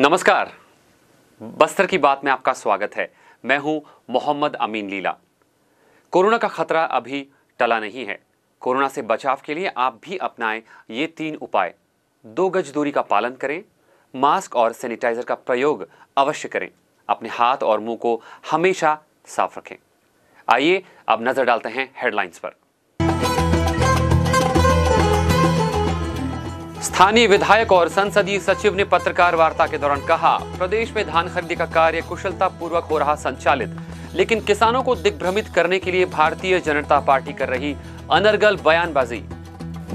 नमस्कार, बस्तर की बात में आपका स्वागत है। मैं हूं मोहम्मद अमीन लीला। कोरोना का खतरा अभी टला नहीं है। कोरोना से बचाव के लिए आप भी अपनाएं ये 3 उपाय। 2 गज दूरी का पालन करें, मास्क और सैनिटाइजर का प्रयोग अवश्य करें, अपने हाथ और मुंह को हमेशा साफ रखें। आइए अब नजर डालते हैं हेडलाइंस पर। स्थानीय विधायक और संसदीय सचिव ने पत्रकार वार्ता के दौरान कहा, प्रदेश में धान खरीदी का कार्य कुशलता पूर्वक हो रहा संचालित, लेकिन किसानों को दिग्भ्रमित करने के लिए भारतीय जनता पार्टी कर रही अनर्गल बयानबाजी।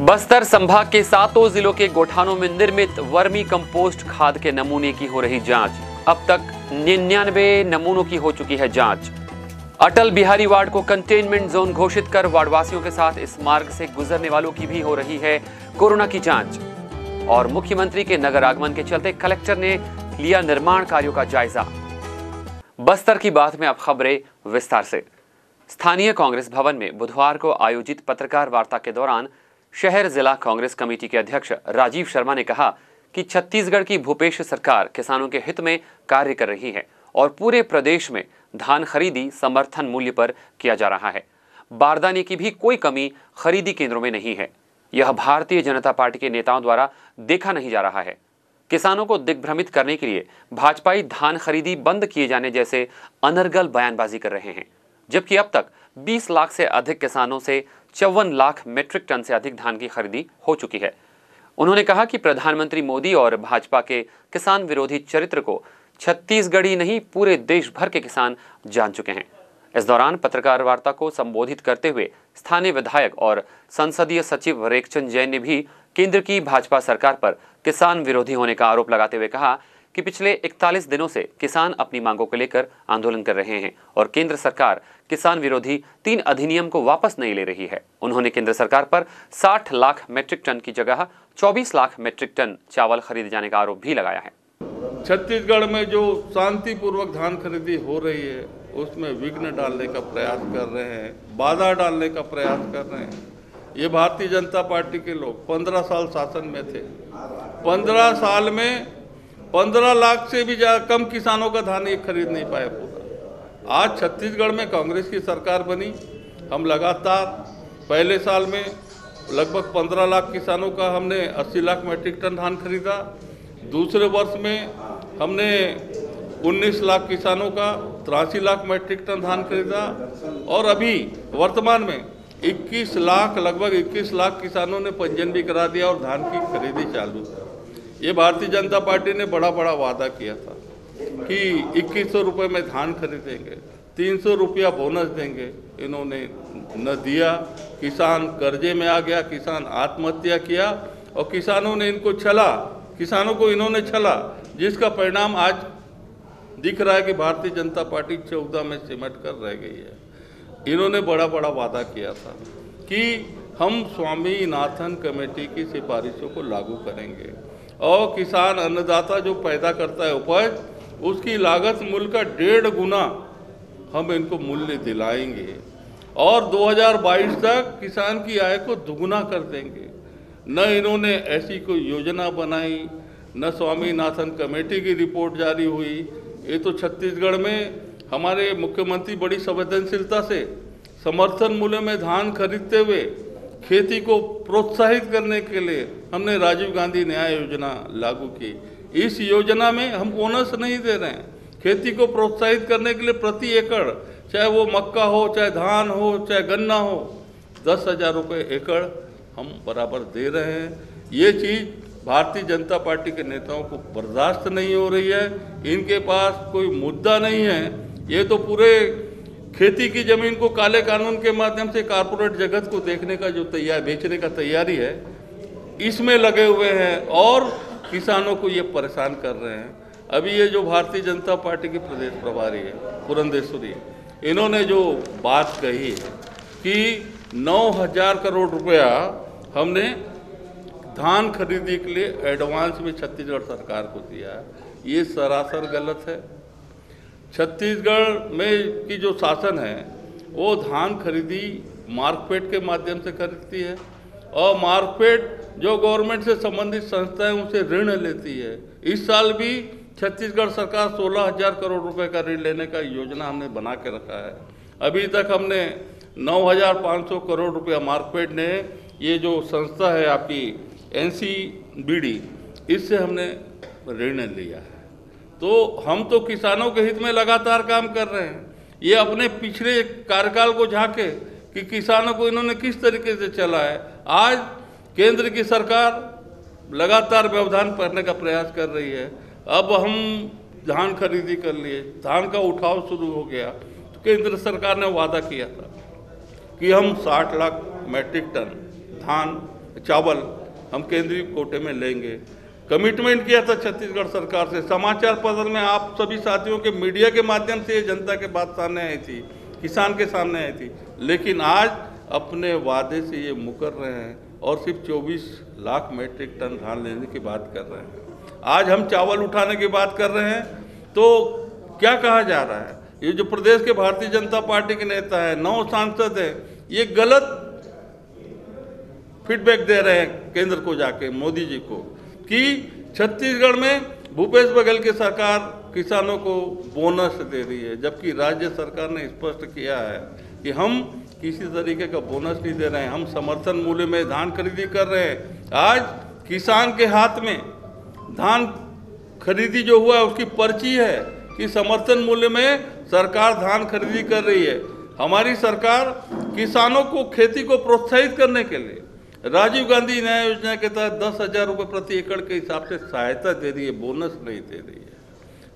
बस्तर संभाग के 7 जिलों के गोठानों में निर्मित वर्मी कंपोस्ट खाद के नमूने की हो रही जांच। अब तक 99 नमूनों की हो चुकी है जांच। अटल बिहारी वार्ड को कंटेनमेंट जोन घोषित कर वार्डवासियों के साथ इस मार्ग से गुजरने वालों की भी हो रही है कोरोना की जांच। और मुख्यमंत्री के नगर आगमन के चलते कलेक्टर ने लिया निर्माण कार्यों का जायजा। बस्तर की बात में अब खबरें विस्तार से। स्थानीय कांग्रेस भवन में बुधवार को आयोजित पत्रकार वार्ता के दौरान शहर जिला कांग्रेस कमेटी के अध्यक्ष राजीव शर्मा ने कहा कि छत्तीसगढ़ की भूपेश सरकार किसानों के हित में कार्य कर रही है और पूरे प्रदेश में धान खरीदी समर्थन मूल्य पर किया जा रहा है। बारदाने की भी कोई कमी खरीदी केंद्रों में नहीं है। यह भारतीय जनता पार्टी के नेताओं द्वारा देखा नहीं जा रहा है। किसानों को दिग्भ्रमित करने के लिए भाजपाई धान खरीदी बंद किए जाने जैसे अनर्गल बयानबाजी कर रहे हैं, जबकि अब तक 20 लाख से अधिक किसानों से 54 लाख मीट्रिक टन से अधिक धान की खरीदी हो चुकी है। उन्होंने कहा कि प्रधानमंत्री मोदी और भाजपा के किसान विरोधी चरित्र को छत्तीसगढ़ ही नहीं पूरे देश भर के किसान जान चुके हैं। इस दौरान पत्रकार वार्ता को संबोधित करते हुए स्थानीय विधायक और संसदीय सचिव रेखचंद जैन ने भी केंद्र की भाजपा सरकार पर किसान विरोधी होने का आरोप लगाते हुए कहा कि पिछले 41 दिनों से किसान अपनी मांगों को लेकर आंदोलन कर रहे हैं और केंद्र सरकार किसान विरोधी 3 अधिनियम को वापस नहीं ले रही है। उन्होंने केंद्र सरकार पर 60 लाख मीट्रिक टन की जगह 24 लाख मीट्रिक टन चावल खरीदे जाने का आरोप भी लगाया है। छत्तीसगढ़ में जो शांतिपूर्वक धान खरीदी हो रही है उसमें विघ्न डालने का प्रयास कर रहे हैं, बाधा डालने का प्रयास कर रहे हैं। ये भारतीय जनता पार्टी के लोग 15 साल शासन में थे। 15 साल में 15 लाख से भी ज्यादा कम किसानों का धान ये खरीद नहीं पाए पूरा। आज छत्तीसगढ़ में कांग्रेस की सरकार बनी, हम लगातार पहले साल में लगभग 15 लाख किसानों का हमने 80 लाख मीट्रिक टन धान खरीदा। दूसरे वर्ष में हमने 19 लाख किसानों का 83 लाख मीट्रिक टन धान खरीदा और अभी वर्तमान में 21 लाख लगभग 21 लाख किसानों ने पंजीयन भी करा दिया और धान की खरीदी चालू है। ये भारतीय जनता पार्टी ने बड़ा वादा किया था कि 2100 रुपये में धान खरीदेंगे, 300 रुपया बोनस देंगे। इन्होंने न दिया, किसान कर्जे में आ गया, किसान आत्महत्या किया और किसानों ने इनको छला, किसानों को इन्होंने छला, जिसका परिणाम आज दिख रहा है कि भारतीय जनता पार्टी 14 में सिमट कर रह गई है। इन्होंने बड़ा वादा किया था कि हम स्वामीनाथन कमेटी की सिफारिशों को लागू करेंगे और किसान अन्नदाता जो पैदा करता है उपज, उसकी लागत मूल्य का 1.5 गुना हम इनको मूल्य दिलाएंगे और 2022 तक किसान की आय को दुगुना कर देंगे। न इन्होंने ऐसी कोई योजना बनाई, न स्वामीनाथन कमेटी की रिपोर्ट जारी हुई। ये तो छत्तीसगढ़ में हमारे मुख्यमंत्री बड़ी संवेदनशीलता से समर्थन मूल्य में धान खरीदते हुए खेती को प्रोत्साहित करने के लिए हमने राजीव गांधी न्याय योजना लागू की। इस योजना में हम बोनस नहीं दे रहे हैं, खेती को प्रोत्साहित करने के लिए प्रति एकड़, चाहे वो मक्का हो, चाहे धान हो, चाहे गन्ना हो, 10,000 रुपये एकड़ हम बराबर दे रहे हैं। ये चीज़ भारतीय जनता पार्टी के नेताओं को बर्दाश्त नहीं हो रही है। इनके पास कोई मुद्दा नहीं है। ये तो पूरे खेती की जमीन को काले कानून के माध्यम से कारपोरेट जगत को देखने का जो बेचने का तैयारी है, इसमें लगे हुए हैं और किसानों को ये परेशान कर रहे हैं। अभी ये जो भारतीय जनता पार्टी की प्रदेश प्रभारी है पुरंदेश्वरी, इन्होंने जो बात कही है कि 9,000 करोड़ रुपया हमने धान खरीदी के लिए एडवांस में छत्तीसगढ़ सरकार को दिया है, ये सरासर गलत है। छत्तीसगढ़ में की जो शासन है वो धान खरीदी मार्कफेड के माध्यम से खरीदती है और मार्कफेड जो गवर्नमेंट से संबंधित संस्थाएं उनसे ऋण लेती है। इस साल भी छत्तीसगढ़ सरकार 16,000 करोड़ रुपए का ऋण लेने का योजना हमने बना के रखा है। अभी तक हमने 9,500 करोड़ रुपया मार्कफेड ने, ये जो संस्था है आपकी NCBD, इससे हमने ऋण लिया है। तो हम तो किसानों के हित में लगातार काम कर रहे हैं। ये अपने पिछले कार्यकाल को झांके कि किसानों को इन्होंने किस तरीके से चला है। आज केंद्र की सरकार लगातार व्यवधान करने का प्रयास कर रही है। अब हम धान खरीदी कर लिए, धान का उठाव शुरू हो गया। तो केंद्र सरकार ने वादा किया था कि हम 60 लाख मैट्रिक टन धान चावल हम केंद्रीय कोटे में लेंगे। कमिटमेंट किया था छत्तीसगढ़ सरकार से। समाचार पत्र में आप सभी साथियों के मीडिया के माध्यम से ये जनता के बात सामने आई थी, किसान के सामने आई थी। लेकिन आज अपने वादे से ये मुकर रहे हैं और सिर्फ 24 लाख मैट्रिक टन धान लेने की बात कर रहे हैं। आज हम चावल उठाने की बात कर रहे हैं। तो क्या कहा जा रहा है, ये जो प्रदेश के भारतीय जनता पार्टी के नेता है, 9 सांसद है, ये गलत फीडबैक दे रहे हैं केंद्र को जाके, मोदी जी को, कि छत्तीसगढ़ में भूपेश बघेल की सरकार किसानों को बोनस दे रही है, जबकि राज्य सरकार ने स्पष्ट किया है कि हम किसी तरीके का बोनस नहीं दे रहे हैं। हम समर्थन मूल्य में धान खरीदी कर रहे हैं। आज किसान के हाथ में धान खरीदी जो हुआ है उसकी पर्ची है कि समर्थन मूल्य में सरकार धान खरीदी कर रही है। हमारी सरकार किसानों को खेती को प्रोत्साहित करने के लिए राजीव गांधी न्याय योजना के तहत 10,000 रुपये प्रति एकड़ के हिसाब से सहायता दे रही है, बोनस नहीं दे रही है।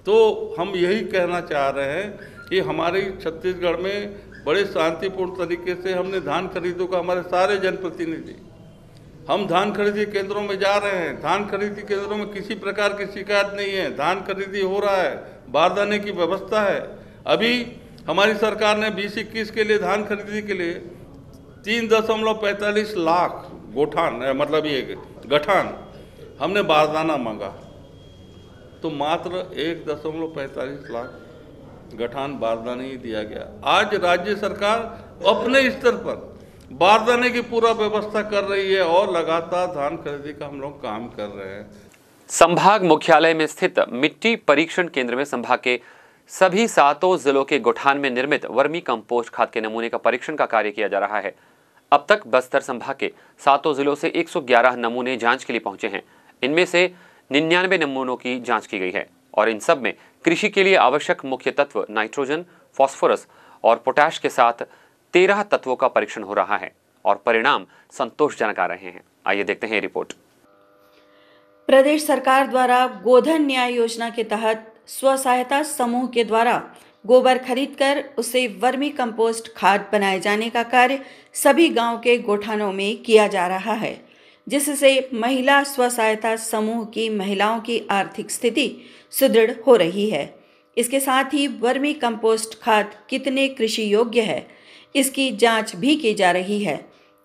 तो हम यही कहना चाह रहे हैं कि हमारे छत्तीसगढ़ में बड़े शांतिपूर्ण तरीके से हमने धान खरीदों का, हमारे सारे जनप्रतिनिधि, हम धान खरीदी केंद्रों में जा रहे हैं। धान खरीदी केंद्रों में किसी प्रकार की शिकायत नहीं है, धान खरीदी हो रहा है, बारदाने की व्यवस्था है। अभी हमारी सरकार ने 2021 के लिए धान खरीदी के लिए 3.45 लाख गोठान, मतलब ये गठान हमने बारदाना मांगा, तो मात्र 1.45 लाख गठान बारदाने ही दिया गया। आज राज्य सरकार अपने स्तर पर बारदाने की पूरा व्यवस्था कर रही है और लगातार धान खरीदी का हम लोग काम कर रहे हैं। संभाग मुख्यालय में स्थित मिट्टी परीक्षण केंद्र में संभाग के सभी 7 जिलों के गोठान में निर्मित वर्मी कंपोस्ट खाद के नमूने का परीक्षण का कार्य किया जा रहा है। अब तक बस्तर संभाग के 7 जिलों से 111 नमूने जांच के लिए पहुंचे हैं। इनमें से 99 नमूनों की जांच की गई है और इन सब में कृषि के लिए आवश्यक मुख्य तत्व नाइट्रोजन, फास्फोरस और पोटाश के साथ 13 तत्वों का परीक्षण हो रहा है और परिणाम संतोषजनक आ रहे हैं। आइए देखते हैं रिपोर्ट। प्रदेश सरकार द्वारा गोधन न्याय योजना के तहत स्व सहायता समूह के द्वारा गोबर खरीदकर उसे वर्मी कंपोस्ट खाद बनाए जाने का कार्य सभी गांव के गोठानों में किया जा रहा है, जिससे महिला स्व सहायता समूह की महिलाओं की आर्थिक स्थिति सुदृढ़ हो रही है। इसके साथ ही वर्मी कंपोस्ट खाद कितने कृषि योग्य है, इसकी जांच भी की जा रही है,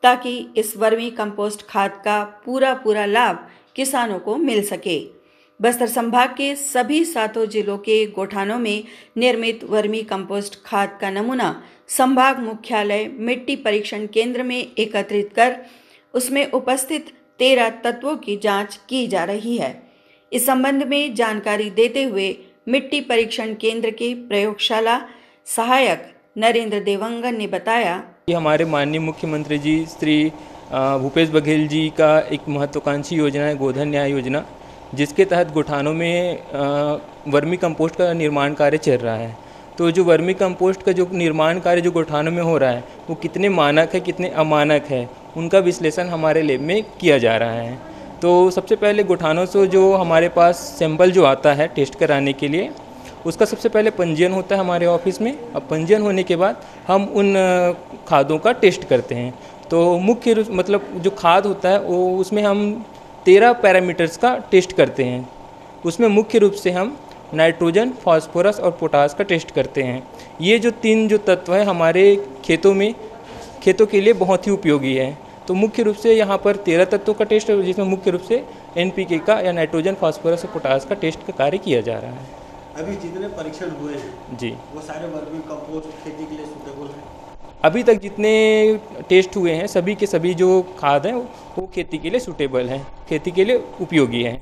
ताकि इस वर्मी कंपोस्ट खाद का पूरा लाभ किसानों को मिल सके। बस्तर संभाग के सभी 7 जिलों के गोठानों में निर्मित वर्मी कंपोस्ट खाद का नमूना संभाग मुख्यालय मिट्टी परीक्षण केंद्र में एकत्रित कर उसमें उपस्थित 13 तत्वों की जांच की जा रही है। इस संबंध में जानकारी देते हुए मिट्टी परीक्षण केंद्र के प्रयोगशाला सहायक नरेंद्र देवंगन ने बताया कि हमारे माननीय मुख्यमंत्री जी श्री भूपेश बघेल जी का एक महत्वाकांक्षी योजना है गोधन न्याय योजना, जिसके तहत गोठानों में वर्मी कंपोस्ट का निर्माण कार्य चल रहा है। तो जो वर्मी कंपोस्ट का जो निर्माण कार्य जो गोठानों में हो रहा है वो कितने मानक है कितने अमानक है, उनका विश्लेषण हमारे लैब में किया जा रहा है। तो सबसे पहले गोठानों से जो हमारे पास सैंपल जो आता है टेस्ट कराने के लिए, उसका सबसे पहले पंजीयन होता है हमारे ऑफिस में। अब पंजीयन होने के बाद हम उन खादों का टेस्ट करते हैं। तो मुख्य रूप मतलब जो खाद होता है वो उसमें हम 13 पैरामीटर्स का टेस्ट करते हैं। उसमें मुख्य रूप से हम नाइट्रोजन, फास्फोरस और पोटाश का टेस्ट करते हैं। ये जो 3 जो तत्व है हमारे खेतों के लिए बहुत ही उपयोगी है। तो मुख्य रूप से यहाँ पर 13 तत्वों का टेस्ट है, जिसमें मुख्य रूप से NPK का या नाइट्रोजन, फास्फोरस और पोटाश का टेस्ट का कार्य किया जा रहा है। अभी जितने परीक्षण हुए हैं जी, वो सारे वर्मी कंपोस्ट खेती के लिए सूटेबल हैं? अभी तक जितने टेस्ट हुए हैं सभी के सभी जो खाद हैं वो खेती के लिए सूटेबल हैं, खेती के लिए उपयोगी हैं।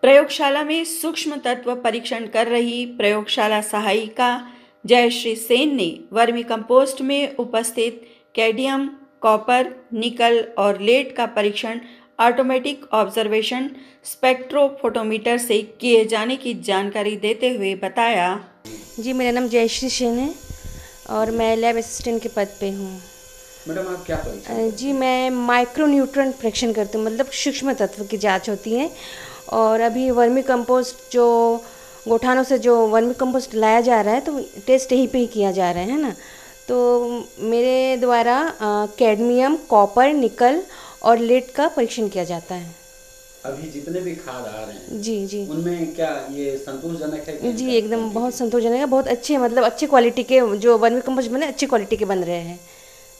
प्रयोगशाला में सूक्ष्म तत्व परीक्षण कर रही प्रयोगशाला सहायिका जयश्री सेन ने वर्मी कंपोस्ट में उपस्थित कैडमियम, कॉपर, निकल और लेड का परीक्षण ऑटोमेटिक ऑब्जर्वेशन स्पेक्ट्रोफोटोमीटर से किए जाने की जानकारी देते हुए बताया। जी, मेरा नाम जयश्री सेन है और मैं लैब असिस्टेंट के पद पे हूँ। मैडम आप क्या परीक्षण? जी, मैं माइक्रो न्यूट्रॉन परीक्षण करती हूँ, मतलब सूक्ष्म तत्व की जांच होती है। और अभी वर्मी कंपोस्ट जो गोठानों से जो वर्मी कंपोस्ट लाया जा रहा है तो टेस्ट यहीं पे ही किया जा रहा है ना। तो मेरे द्वारा कैडमियम, कॉपर, निकल और लेड का परीक्षण किया जाता है। अभी जितने भी खाद आ रहे हैं जी उनमें क्या ये संतोषजनक है? जी, एकदम बहुत संतोषजनक है, बहुत अच्छे, मतलब अच्छे क्वालिटी के जो वर्मी कंपोस्ट बने अच्छी क्वालिटी के बन रहे हैं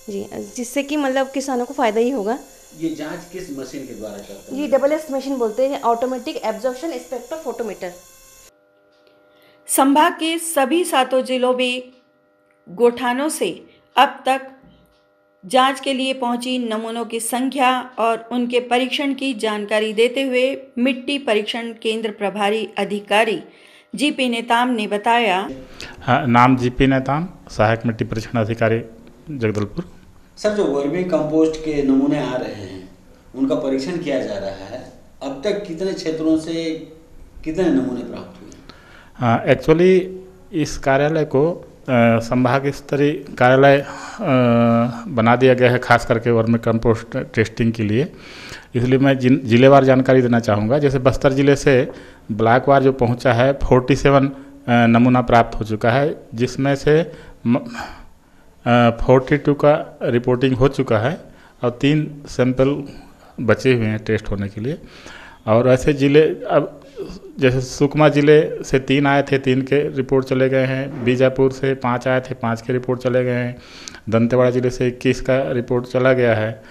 जी, जिससे कि मतलब किसानों को फ़ायदा ही होगा। ये जांच किस मशीन के द्वारा करते हैं? ये डबल-एस मशीन बोलते हैं, ऑटोमेटिक एब्जॉर्प्शन स्पेक्ट्रोफोटोमीटर। संभाग के सभी 7 जिलों में गोठानों से अब तक जांच के लिए पहुंची नमूनों की संख्या और उनके परीक्षण की जानकारी देते हुए मिट्टी परीक्षण केंद्र प्रभारी अधिकारी जीपी नेताम ने बताया। नाम जीपी नेताम, सहायक मिट्टी परीक्षण अधिकारी जगदलपुर। सर, जो वर्मी कंपोस्ट के नमूने आ रहे हैं उनका परीक्षण किया जा रहा है, अब तक कितने क्षेत्रों से कितने नमूने प्राप्त हुए? एक्चुअली इस कार्यालय को संभाग स्तरीय कार्यालय बना दिया गया है, खास करके वर्मी कंपोस्ट टेस्टिंग के लिए। इसलिए मैं जिलेवार जानकारी देना चाहूँगा। जैसे बस्तर जिले से ब्लॉकवार जो पहुँचा है 47 नमूना प्राप्त हो चुका है, जिसमें से 42 का रिपोर्टिंग हो चुका है और 3 सैंपल बचे हुए हैं टेस्ट होने के लिए। और ऐसे जिले, अब जैसे सुकमा ज़िले से 3 आए थे, 3 के रिपोर्ट चले गए हैं। बीजापुर से 5 आए थे, 5 के रिपोर्ट चले गए हैं। दंतेवाड़ा ज़िले से 21 का रिपोर्ट चला गया है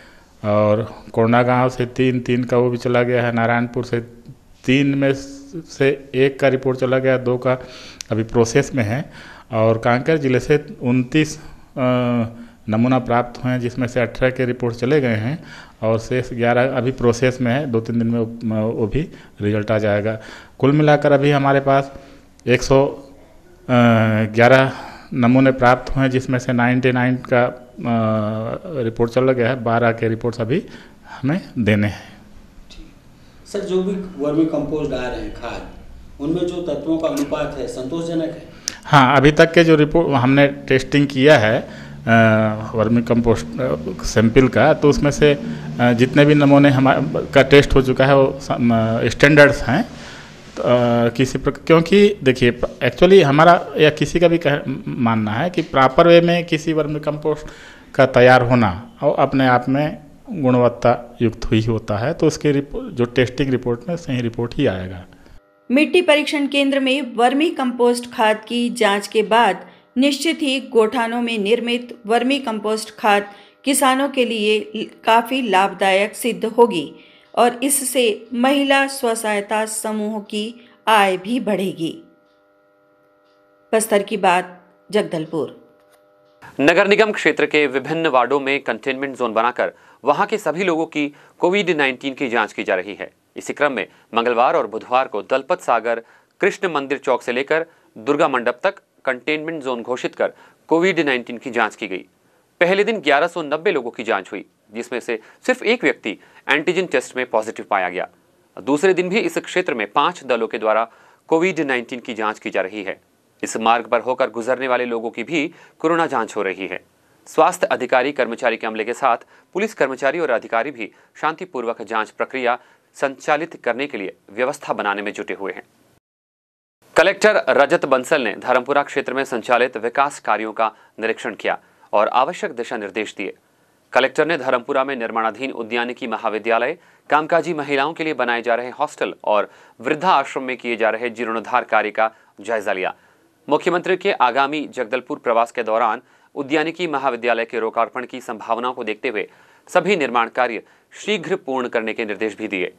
और कोंडागांव से 3 का वो भी चला गया है। नारायणपुर से 3 में से 1 का रिपोर्ट चला गया, 2 का अभी प्रोसेस में है। और कांकेर ज़िले से 29 नमूना प्राप्त हुए हैं, जिसमें से 18 के रिपोर्ट चले गए हैं और शेष 11 अभी प्रोसेस में है। 2-3 दिन में वो भी रिजल्ट आ जाएगा। कुल मिलाकर अभी हमारे पास 111 नमूने प्राप्त हुए हैं, जिसमें से 99 का रिपोर्ट चला गया है। 12 के रिपोर्ट्स अभी हमें देने हैं। सर, जो भी वर्मी कंपोस्ट आ रहे हैं खाद, उनमें जो तत्वों का अनुपात है संतोषजनक है? हाँ, अभी तक के जो रिपोर्ट हमने टेस्टिंग किया है वर्मी कंपोस्ट सैंपल का, तो उसमें से जितने भी नमूने हमारा का टेस्ट हो चुका है वो स्टैंडर्ड्स हैं। तो क्योंकि देखिए, एक्चुअली हमारा या किसी का भी मानना है कि प्रॉपर वे में किसी वर्मी कंपोस्ट का तैयार होना और अपने आप में गुणवत्ता युक्त ही होता है, तो उसके जो टेस्टिंग रिपोर्ट में सही रिपोर्ट ही आएगा। मिट्टी परीक्षण केंद्र में वर्मी कंपोस्ट खाद की जांच के बाद निश्चित ही गोठानों में निर्मित वर्मी कंपोस्ट खाद किसानों के लिए काफ़ी लाभदायक सिद्ध होगी और इससे महिला स्वसहायता समूहों की आय भी बढ़ेगी। बस्तर की बात, जगदलपुर। नगर निगम क्षेत्र के विभिन्न वार्डों में कंटेनमेंट जोन बनाकर वहां के सभी लोगों की कोविड-19 की जांच की जा रही है। इसी क्रम में मंगलवार और बुधवार को दलपत सागर कृष्ण मंदिर चौक से लेकर दुर्गा मंडप तक कंटेनमेंट जोन घोषित कर कोविड-19 की जांच की गई। पहले दिन 1190 लोगों की जांच हुई, जिसमें से सिर्फ 1 व्यक्ति एंटीजन टेस्ट में पॉजिटिव पाया गया। दूसरे दिन भी इस क्षेत्र में 5 दलों के द्वारा कोविड-19 की जांच की जा रही है। इस मार्ग पर होकर गुजरने वाले लोगों की भी कोरोना जांच हो रही है। स्वास्थ्य अधिकारी कर्मचारी के अमले के साथ पुलिस कर्मचारी और अधिकारी भी शांतिपूर्वक जांच प्रक्रिया संचालित करने के लिए व्यवस्था बनाने में जुटे हुए हैं। कलेक्टर रजत बंसल ने धर्मपुरा क्षेत्र में संचालित विकास कार्यों का निरीक्षण किया और आवश्यक दिशा निर्देश दिए। कलेक्टर ने धर्मपुरा में निर्माणाधीन उद्यानिकी महाविद्यालय, कामकाजी महिलाओं के लिए बनाए जा रहे हॉस्टल और वृद्धा आश्रम में किए जा रहे जीर्णोद्धार कार्य का जायजा लिया। मुख्यमंत्री के आगामी जगदलपुर प्रवास के दौरान उद्यानिकी महाविद्यालय के लोकार्पण की संभावनाओं को देखते हुए सभी निर्माण कार्य शीघ्र पूर्ण करने के निर्देश भी दिए।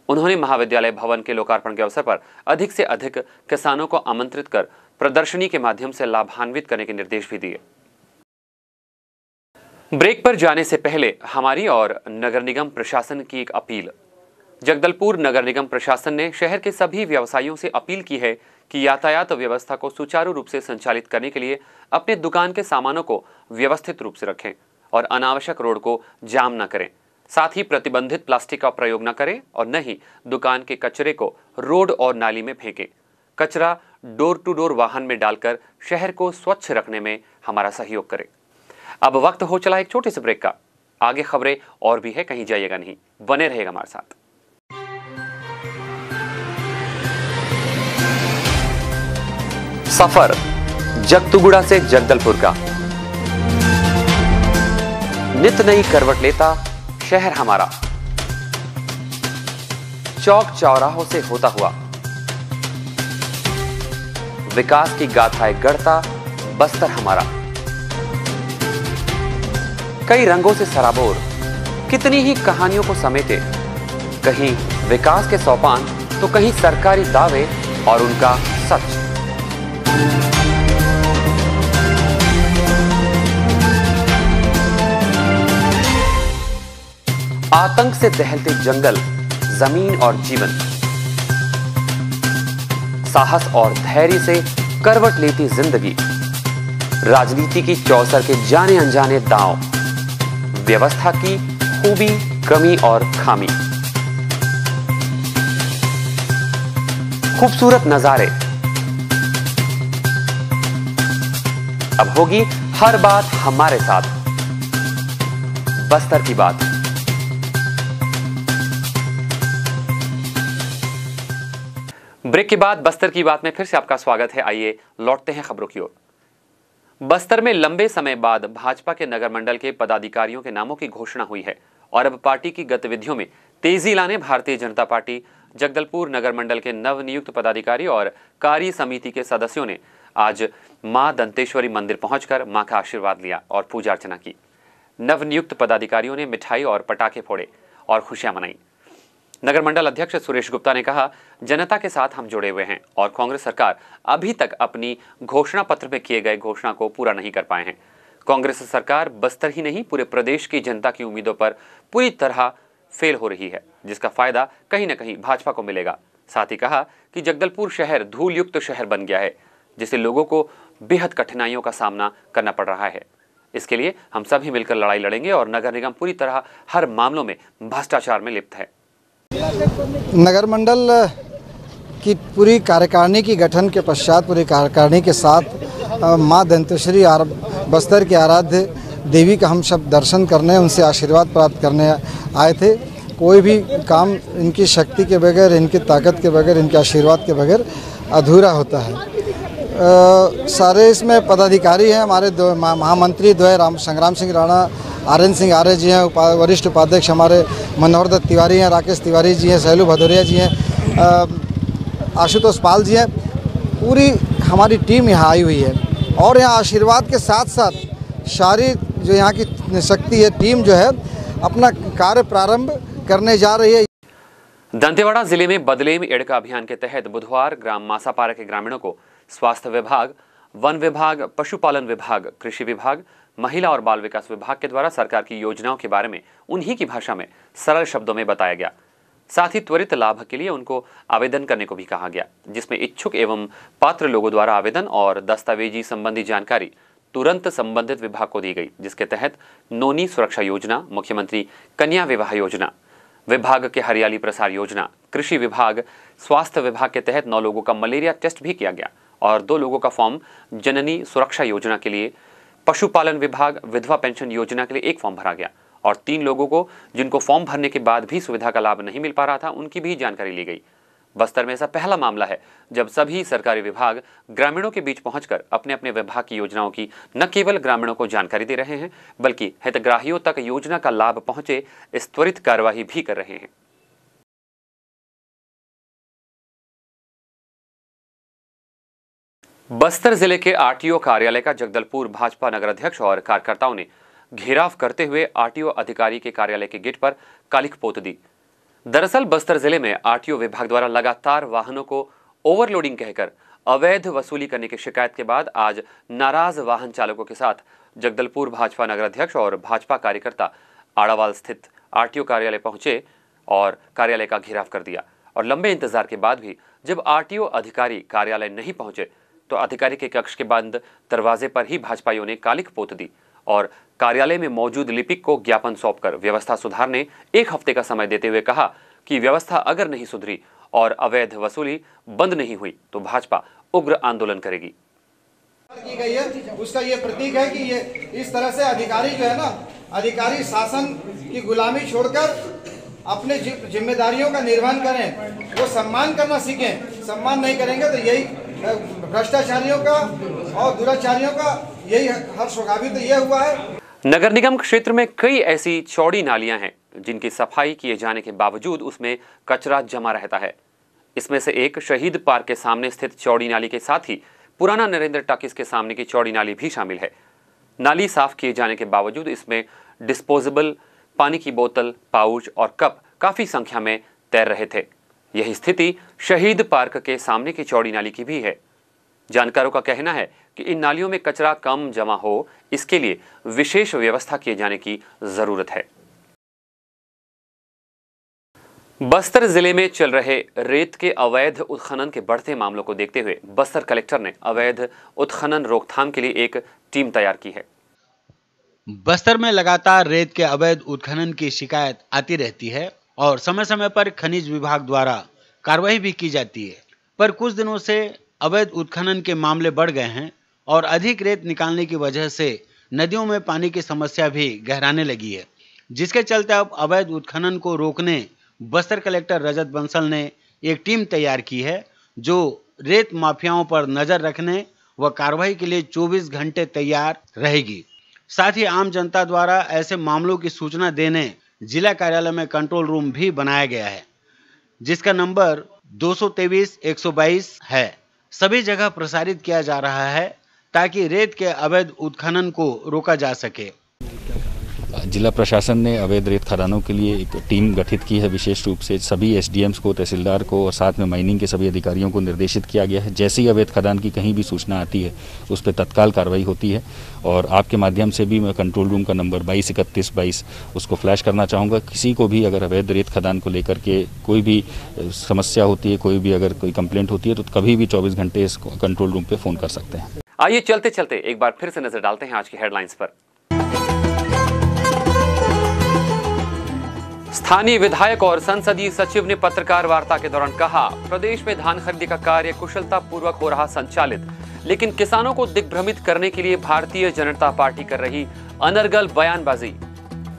उन्होंने महाविद्यालय भवन के लोकार्पण के अवसर पर अधिक से अधिक किसानों को आमंत्रित कर प्रदर्शनी के माध्यम से लाभान्वित करने के निर्देश भी दिए। ब्रेक पर जाने से पहले हमारी और नगर निगम प्रशासन की एक अपील। जगदलपुर नगर निगम प्रशासन ने शहर के सभी व्यवसायियों से अपील की है कि यातायात व्यवस्था को सुचारू रूप से संचालित करने के लिए अपने दुकान के सामानों को व्यवस्थित रूप से रखें और अनावश्यक रोड को जाम न करें। साथ ही प्रतिबंधित प्लास्टिक का प्रयोग न करें और न ही दुकान के कचरे को रोड और नाली में फेंकें। कचरा डोर टू डोर वाहन में डालकर शहर को स्वच्छ रखने में हमारा सहयोग करें। अब वक्त हो चला एक छोटे से ब्रेक का। आगे खबरें और भी है, कहीं जाइएगा नहीं, बने रहेगा हमारे साथ। सफर जगतुगुड़ा से जगदलपुर का नित नई करवट लेता शहर हमारा, चौक चौराहों से होता हुआ विकास की गाथाएं गढ़ता बस्तर हमारा। कई रंगों से सराबोर कितनी ही कहानियों को समेटे, कहीं विकास के सोपान तो कहीं सरकारी दावे और उनका सच। आतंक से दहलते जंगल, जमीन और जीवन, साहस और धैर्य से करवट लेती जिंदगी, राजनीति की चौसर के जाने अनजाने दांव, व्यवस्था की खूबी, कमी और खामी, खूबसूरत नजारे। अब होगी हर बात हमारे साथ, बस्तर की बात। ब्रेक के बाद बस्तर की बात में फिर से आपका स्वागत है। आइए लौटते हैं खबरों की ओर। बस्तर में लंबे समय बाद भाजपा के नगर मंडल के पदाधिकारियों के नामों की घोषणा हुई है और अब पार्टी की गतिविधियों में तेजी लाने भारतीय जनता पार्टी जगदलपुर नगर मंडल के नवनियुक्त पदाधिकारी और कार्य समिति के सदस्यों ने आज मां दंतेश्वरी मंदिर पहुंचकर मां का आशीर्वाद लिया और पूजा अर्चना की। नवनियुक्त पदाधिकारियों ने मिठाई और पटाखे फोड़े और खुशियां मनाई। नगर मंडल अध्यक्ष सुरेश गुप्ता ने कहा, जनता के साथ हम जुड़े हुए हैं और कांग्रेस सरकार अभी तक अपनी घोषणा पत्र में किए गए घोषणा को पूरा नहीं कर पाए हैं। कांग्रेस सरकार बस्तर ही नहीं पूरे प्रदेश की जनता की उम्मीदों पर पूरी तरह फेल हो रही है, जिसका फायदा कहीं न कहीं भाजपा को मिलेगा। साथ ही कहा कि जगदलपुर शहर धूल युक्त शहर बन गया है, जिससे लोगों को बेहद कठिनाइयों का सामना करना पड़ रहा है। इसके लिए हम सभी मिलकर लड़ाई लड़ेंगे और नगर निगम पूरी तरह हर मामलों में भ्रष्टाचार में लिप्त है। नगर मंडल की पूरी कार्यकारिणी की गठन के पश्चात पूरी कार्यकारिणी के साथ मां दंतेश्वरी बस्तर के आराध्य देवी का हम सब दर्शन करने, उनसे आशीर्वाद प्राप्त करने आए थे। कोई भी काम इनकी शक्ति के बगैर, इनकी ताकत के बगैर, इनके आशीर्वाद के बगैर अधूरा होता है। सारे इसमें पदाधिकारी हैं, हमारे दो महामंत्री द्वय संग्राम सिंह राणा, आर्यन सिंह आर्य जी हैं, वरिष्ठ उपाध्यक्ष हमारे मनोहर दत्त तिवारी हैं, राकेश तिवारी जी हैं, सैलू भदौरिया जी हैं, आशुतोष पाल जी हैं। पूरी हमारी टीम यहाँ आई हुई है और यहाँ आशीर्वाद के साथ साथ सारी जो यहाँ की शक्ति है, टीम जो है अपना कार्य प्रारंभ करने जा रही है। दंतेवाड़ा जिले में बदलेम एड़का अभियान के तहत बुधवार ग्राम मासापारा के ग्रामीणों को स्वास्थ्य विभाग, वन विभाग, पशुपालन विभाग, कृषि विभाग, महिला और बाल विकास विभाग के द्वारा सरकार की योजनाओं के बारे में उन्हीं की भाषा में सरल शब्दों में बताया गया। साथ ही त्वरित लाभ के लिए उनको आवेदन करने को भी कहा गया, जिसमें इच्छुक एवं पात्र लोगों द्वारा आवेदन और दस्तावेजी संबंधी जानकारी तुरंत संबंधित विभाग को दी गई, जिसके तहत नोनी सुरक्षा योजना, मुख्यमंत्री कन्या विवाह योजना, विभाग के हरियाली प्रसार योजना, कृषि विभाग, स्वास्थ्य विभाग के तहत 9 लोगों का मलेरिया टेस्ट भी किया गया और 2 लोगों का फॉर्म जननी सुरक्षा योजना के लिए, पशुपालन विभाग विधवा पेंशन योजना के लिए 1 फॉर्म भरा गया और 3 लोगों को जिनको फॉर्म भरने के बाद भी सुविधा का लाभ नहीं मिल पा रहा था, उनकी भी जानकारी ली गई। बस्तर में ऐसा पहला मामला है जब सभी सरकारी विभाग ग्रामीणों के बीच पहुंचकर अपने अपने विभाग की योजनाओं की न केवल ग्रामीणों को जानकारी दे रहे हैं, बल्कि हितग्राहियों तक योजना का लाभ पहुंचे इस त्वरित कार्यवाही भी कर रहे हैं। बस्तर जिले के आरटीओ कार्यालय का जगदलपुर भाजपा नगर अध्यक्ष और कार्यकर्ताओं ने घेराव करते हुए आरटीओ अधिकारी के कार्यालय के गेट पर कालिख पोत दी। दरअसल बस्तर जिले में आरटीओ विभाग द्वारा लगातार वाहनों को ओवरलोडिंग कहकर अवैध वसूली करने की शिकायत के बाद आज नाराज वाहन चालकों के साथ जगदलपुर भाजपा नगर अध्यक्ष और भाजपा कार्यकर्ता आड़ावाल स्थित आरटीओ कार्यालय पहुंचे और कार्यालय का घेराव कर दिया। और लंबे इंतजार के बाद भी जब आरटीओ अधिकारी कार्यालय नहीं पहुंचे तो अधिकारी के कक्ष के बंद दरवाजे पर ही भाजपाइयों ने कालिक पोत दी और कार्यालय में मौजूद लिपिक को ज्ञापन सौंपकर व्यवस्था सुधारने 1 हफ्ते का समय देते हुए कहा कि व्यवस्था अगर नहीं सुधरी और अवैध वसूली बंद नहीं हुई तो भाजपा उग्र आंदोलन करेगी। की गई है उसका ये प्रतीक है कि ये इस तरह से अधिकारी जो है ना, अधिकारी शासन की गुलामी छोड़कर अपने जिम्मेदारियों का निर्वहन करें, वो सम्मान करना सीखें। सम्मान नहीं करेंगे तो यही भ्रष्टाचारियों का और दुराचारियों का यही हर्ष होगा। अभी तो ये हुआ है। नगर निगम क्षेत्र में कई ऐसी चौड़ी नालियां हैं जिनकी सफाई किए जाने के बावजूद उसमें कचरा जमा रहता है। इसमें से एक शहीद पार्क के सामने स्थित चौड़ी नाली के साथ ही पुराना नरेंद्र टाकीज के सामने की चौड़ी नाली भी शामिल है। नाली साफ किए जाने के बावजूद इसमें डिस्पोजेबल पानी की बोतल, पाउच और कप काफी संख्या में तैर रहे थे। यही स्थिति शहीद पार्क के सामने की चौड़ी नाली की भी है। जानकारों का कहना है कि इन नालियों में कचरा कम जमा हो, इसके लिए विशेष व्यवस्था किए जाने की जरूरत है। बस्तर जिले में चल रहे रेत के अवैध उत्खनन के बढ़ते मामलों को देखते हुए बस्तर कलेक्टर ने अवैध उत्खनन रोकथाम के लिए एक टीम तैयार की है। बस्तर में लगातार रेत के अवैध उत्खनन की शिकायत आती रहती है और समय समय पर खनिज विभाग द्वारा कार्रवाई भी की जाती है, पर कुछ दिनों से अवैध उत्खनन के मामले बढ़ गए हैं और अधिक रेत निकालने की वजह से नदियों में पानी की समस्या भी गहराने लगी है, जिसके चलते अब अवैध उत्खनन को रोकने बस्तर कलेक्टर रजत बंसल ने एक टीम तैयार की है जो रेत माफियाओं पर नजर रखने व कार्रवाई के लिए 24 घंटे तैयार रहेगी। साथ ही आम जनता द्वारा ऐसे मामलों की सूचना देने जिला कार्यालय में कंट्रोल रूम भी बनाया गया है, जिसका नंबर 223-122 है। सभी जगह प्रसारित किया जा रहा है ताकि रेत के अवैध उत्खनन को रोका जा सके। जिला प्रशासन ने अवैध रेत खदानों के लिए एक टीम गठित की है। विशेष रूप से सभी एसडीएम्स को, तहसीलदार को और साथ में माइनिंग के सभी अधिकारियों को निर्देशित किया गया है। जैसे ही अवैध खदान की कहीं भी सूचना आती है उस पर तत्काल कार्रवाई होती है। और आपके माध्यम से भी मैं कंट्रोल रूम का नंबर 223122 उसको फ्लैश करना चाहूँगा। किसी को भी अगर अवैध रेत खदान को लेकर के कोई भी समस्या होती है, कोई भी अगर कोई कंप्लेंट होती है तो कभी भी 24 घंटे इस कंट्रोल रूम पर फ़ोन कर सकते हैं। आइए चलते चलते एक बार फिर से नजर डालते हैं आज की हेडलाइंस पर। स्थानीय विधायक और संसदीय सचिव ने पत्रकार वार्ता के दौरान कहा, प्रदेश में धान खरीदी का कार्य कुशलता पूर्वक हो रहा संचालित, लेकिन किसानों को दिग्भ्रमित करने के लिए भारतीय जनता पार्टी कर रही अनर्गल बयानबाजी।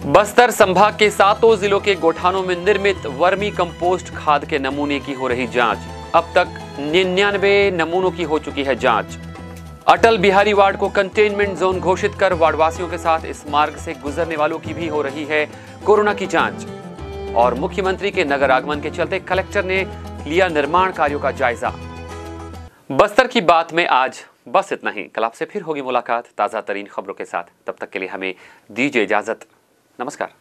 बस्तर संभाग के 7 जिलों के गोठानों में निर्मित वर्मी कंपोस्ट खाद के नमूने की हो रही जांच। अब तक 99 नमूनों की हो चुकी है जांच। अटल बिहारी वार्ड को कंटेनमेंट जोन घोषित कर वार्डवासियों के साथ इस मार्ग से गुजरने वालों की भी हो रही है कोरोना की जांच। और मुख्यमंत्री के नगर आगमन के चलते कलेक्टर ने लिया निर्माण कार्यों का जायजा। बस्तर की बात में आज बस इतना ही। कल आपसे फिर होगी मुलाकात ताजा तरीन खबरों के साथ। तब तक के लिए हमें दीजिए इजाजत। नमस्कार।